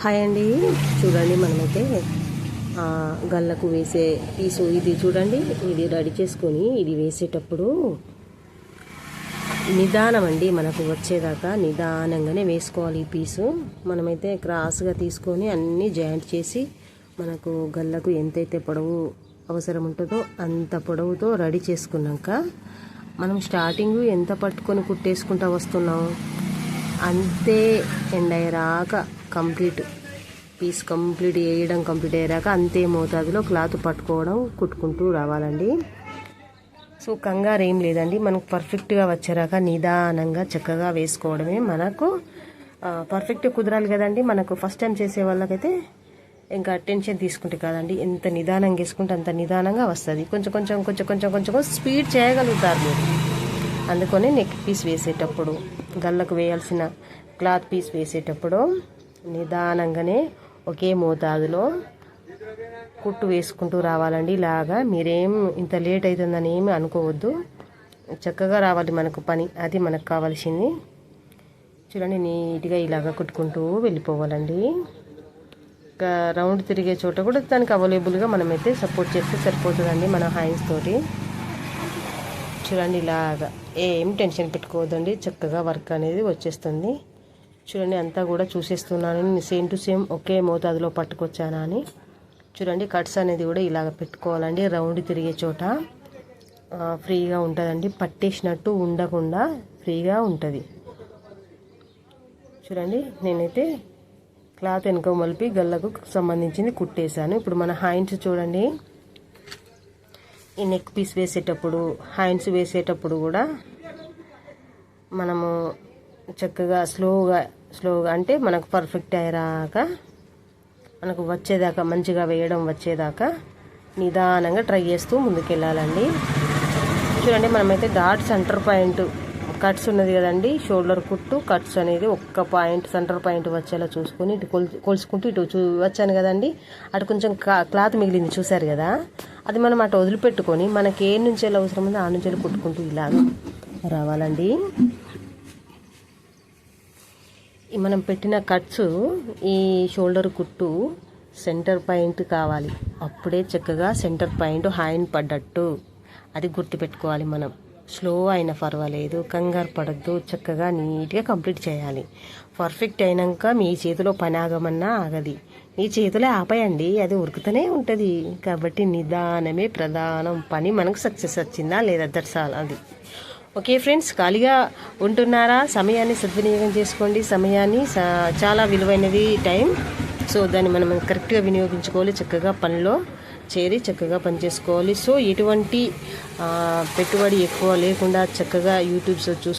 Hi అండి, చూడండి మనమైతే గల్లకు వేసే పీసు ఇది చూడండి. ఇది రెడీ చేసుకొని ఇది వేసేటప్పుడు నిదానం అండి, మనకు వచ్చేదాకా నిదానంగానే వేసుకోవాలి. ఈ పీసు మనమైతే క్రాస్గా తీసుకొని అన్నీ జాయింట్ చేసి మనకు గల్లకు ఎంతైతే పొడవు అవసరం ఉంటుందో అంత పొడవుతో రెడీ చేసుకున్నాక మనం స్టార్టింగ్ ఎంత పట్టుకొని కుట్టేసుకుంటూ వస్తున్నాం అంతే ఎండ్ అయ్యేరాక కంప్లీట్ పీస్ కంప్లీట్ వేయడం కంప్లీట్ అయ్యాక అంతే మోతాదులో క్లాత్ పట్టుకోవడం కుట్టుకుంటూ రావాలండి. సో కంగారు ఏం లేదండి, మనకు పర్ఫెక్ట్గా వచ్చేరాక నిదానంగా చక్కగా వేసుకోవడమే. మనకు పర్ఫెక్ట్ కుదరాలి కదండి. మనకు ఫస్ట్ టైం చేసే వాళ్ళకైతే ఇంకా టెన్షన్ తీసుకుంటే కాదండి, ఎంత నిదానంగా వేసుకుంటే అంత నిదానంగా వస్తుంది. కొంచెం కొంచెం కొంచెం కొంచెం కొంచెం స్పీడ్ చేయగలుగుతారు మీరు. అందుకని నెక్ పీస్ వేసేటప్పుడు గల్లకు వేయాల్సిన క్లాత్ పీస్ వేసేటప్పుడు నిదానంగానే ఒకే మోతాదులో కుట్టు వేసుకుంటూ రావాలండి. ఇలాగా మీరేం ఇంత లేట్ అవుతుందని ఏమి అనుకోవద్దు, చక్కగా రావాలి మనకు పని, అది మనకు కావాల్సింది. చూడండి నీట్గా ఇలాగా కుట్టుకుంటూ వెళ్ళిపోవాలండి. ఇంకా రౌండ్ తిరిగే చోట కూడా దానికి అవైలబుల్గా మనమైతే సపోర్ట్ చేస్తే సరిపోతుందండి మన హ్యాండ్స్ తోటి. చూడండి ఇలాగా ఏం టెన్షన్ పెట్టుకోవద్దండి, చక్కగా వర్క్ అనేది వచ్చేస్తుంది. చూడండి అంతా కూడా చూసేస్తున్నాను సేమ్ టు సేమ్ ఒకే మోతాదులో పట్టుకొచ్చానా అని. చూడండి కట్స్ అనేది కూడా ఇలాగ పెట్టుకోవాలండి. రౌండ్ తిరిగే చోట ఫ్రీగా ఉంటుందండి, పట్టేసినట్టు ఉండకుండా ఫ్రీగా ఉంటుంది. చూడండి నేనైతే క్లాత్ వెనుక మలిపి గల్లకు సంబంధించింది కుట్టేశాను. ఇప్పుడు మన హ్యాండ్స్ చూడండి, ఈ నెక్ పీస్ వేసేటప్పుడు హ్యాండ్స్ వేసేటప్పుడు కూడా మనము చక్కగా స్లోగా అంటే మనకు పర్ఫెక్ట్ అయ్యాక మనకు వచ్చేదాకా మంచిగా వేయడం వచ్చేదాకా నిదానంగా ట్రై చేస్తూ ముందుకెళ్ళాలండి. చూడండి మనమైతే డాట్ సెంటర్ పాయింట్ కట్స్ ఉన్నది కదండి, షోల్డర్ కుట్టు కట్స్ అనేది ఒక్క పాయింట్ సెంటర్ పాయింట్ వచ్చేలా చూసుకొని ఇటు కొలుసుకుంటూ ఇటు వచ్చాను కదండి. అటు కొంచెం క్లాత్ మిగిలింది చూసారు కదా, అది మనం అటు వదిలిపెట్టుకొని మనకి ఏ నుంచి ఎలా అవసరం ఉందో ఆ నుంచి కుట్టుకుంటూ ఇలాగ రావాలండి. మనం పెట్టిన కట్స్ ఈ షోల్డర్ కుట్టు సెంటర్ పాయింట్ కావాలి, అప్పుడే చక్కగా సెంటర్ పాయింట్ హ్యాండ్ పడ్డట్టు అది గుర్తుపెట్టుకోవాలి. మనం స్లో అయినా పర్వాలేదు, కంగారు పడద్దు, చక్కగా నీట్గా కంప్లీట్ చేయాలి. పర్ఫెక్ట్ అయినాక మీ చేతిలో పని ఆగమన్నా ఆగది, మీ చేతిలో ఆపేయండి, అది ఉరుకుతూనే ఉంటుంది. కాబట్టి నిదానమే ప్రధానం. పని మనకు సక్సెస్ వచ్చిందా లేదా దర్శాలి అది. ఓకే ఫ్రెండ్స్, ఖాళీగా ఉంటున్నారా? సమయాన్ని సద్వినియోగం చేసుకోండి. సమయాన్ని చాలా విలువైనది టైం. సో దాన్ని మనం కరెక్ట్గా వినియోగించుకోవాలి, చక్కగా పనిలో చేరి చక్కగా పనిచేసుకోవాలి. సో ఎటువంటి పెట్టుబడి ఎక్కువ లేకుండా చక్కగా యూట్యూబ్స్ చూసి